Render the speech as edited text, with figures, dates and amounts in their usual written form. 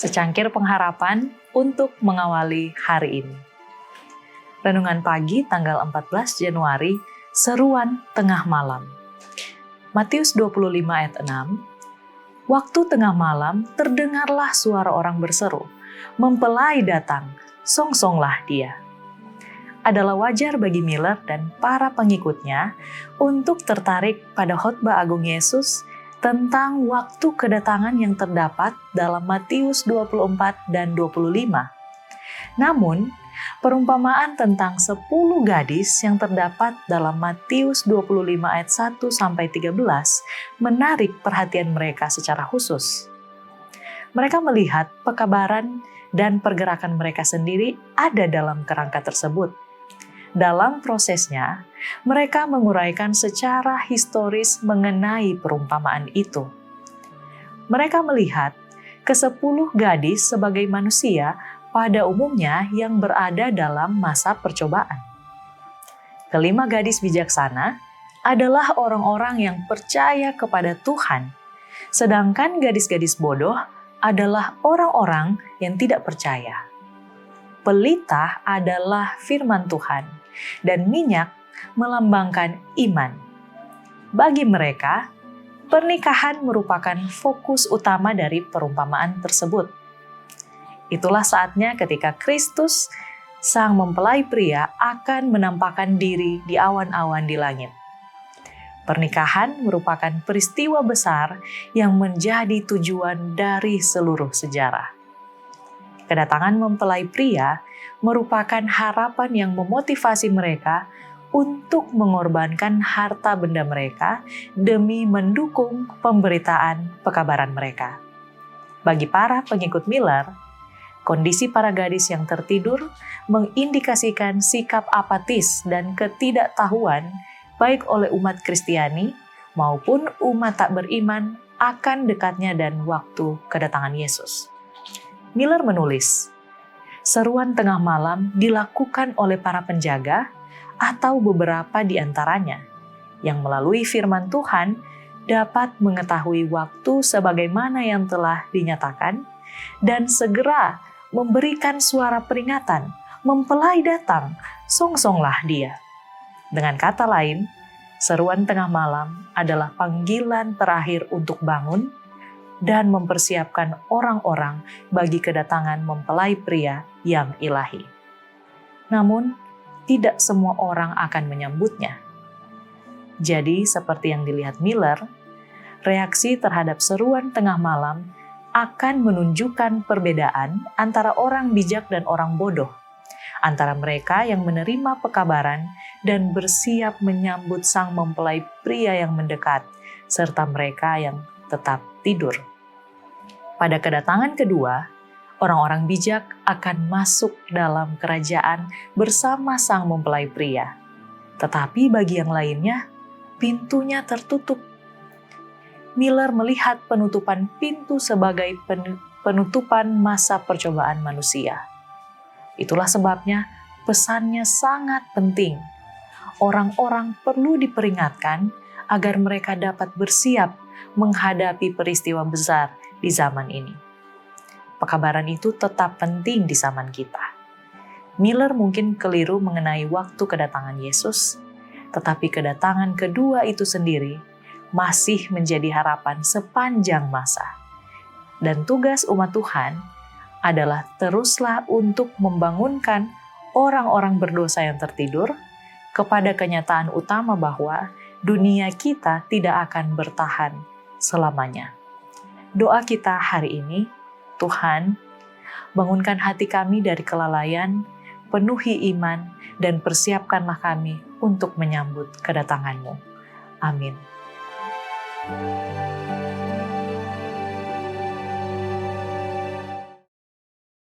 secangkir pengharapan untuk mengawali hari ini. Renungan pagi tanggal 14 Januari, seruan tengah malam. Matius 25 ayat 6, waktu tengah malam terdengarlah suara orang berseru, mempelai datang, songsonglah dia. Adalah wajar bagi Miller dan para pengikutnya untuk tertarik pada khotbah agung Yesus tentang waktu kedatangan yang terdapat dalam Matius 24 dan 25. Namun, perumpamaan tentang 10 gadis yang terdapat dalam Matius 25 ayat 1-13 menarik perhatian mereka secara khusus. Mereka melihat pekabaran dan pergerakan mereka sendiri ada dalam kerangka tersebut. Dalam prosesnya, mereka menguraikan secara historis mengenai perumpamaan itu. Mereka melihat ke-10 gadis sebagai manusia pada umumnya yang berada dalam masa percobaan. Ke-5 gadis bijaksana adalah orang-orang yang percaya kepada Tuhan, sedangkan gadis-gadis bodoh adalah orang-orang yang tidak percaya. Pelita adalah firman Tuhan, dan minyak melambangkan iman. Bagi mereka, pernikahan merupakan fokus utama dari perumpamaan tersebut. Itulah saatnya ketika Kristus, sang mempelai pria, akan menampakkan diri di awan-awan di langit. Pernikahan merupakan peristiwa besar yang menjadi tujuan dari seluruh sejarah. Kedatangan mempelai pria merupakan harapan yang memotivasi mereka untuk mengorbankan harta benda mereka demi mendukung pemberitaan pekabaran mereka. Bagi para pengikut Miller, kondisi para gadis yang tertidur mengindikasikan sikap apatis dan ketidaktahuan baik oleh umat Kristiani maupun umat tak beriman akan dekatnya dan waktu kedatangan Yesus. Miller menulis, seruan tengah malam dilakukan oleh para penjaga atau beberapa di antaranya yang melalui firman Tuhan dapat mengetahui waktu sebagaimana yang telah dinyatakan dan segera memberikan suara peringatan, mempelai datang, songsonglah dia. Dengan kata lain, seruan tengah malam adalah panggilan terakhir untuk bangun dan mempersiapkan orang-orang bagi kedatangan mempelai pria yang ilahi. Namun, tidak semua orang akan menyambutnya. Jadi, seperti yang dilihat Miller, reaksi terhadap seruan tengah malam akan menunjukkan perbedaan antara orang bijak dan orang bodoh, antara mereka yang menerima pekabaran dan bersiap menyambut sang mempelai pria yang mendekat, serta mereka yang tetap tidur. Pada kedatangan kedua, orang-orang bijak akan masuk dalam kerajaan bersama sang mempelai pria. Tetapi bagi yang lainnya, pintunya tertutup. Miller melihat penutupan pintu sebagai penutupan masa percobaan manusia. Itulah sebabnya pesannya sangat penting. Orang-orang perlu diperingatkan agar mereka dapat bersiap menghadapi peristiwa besar di zaman ini. Pekabaran itu tetap penting di zaman kita. Miller mungkin keliru mengenai waktu kedatangan Yesus, tetapi kedatangan kedua itu sendiri masih menjadi harapan sepanjang masa. Dan tugas umat Tuhan adalah teruslah untuk membangunkan orang-orang berdosa yang tertidur kepada kenyataan utama bahwa dunia kita tidak akan bertahan selamanya. Doa kita hari ini, Tuhan, bangunkan hati kami dari kelalaian, penuhi iman, dan persiapkanlah kami untuk menyambut kedatangan-Mu. Amin.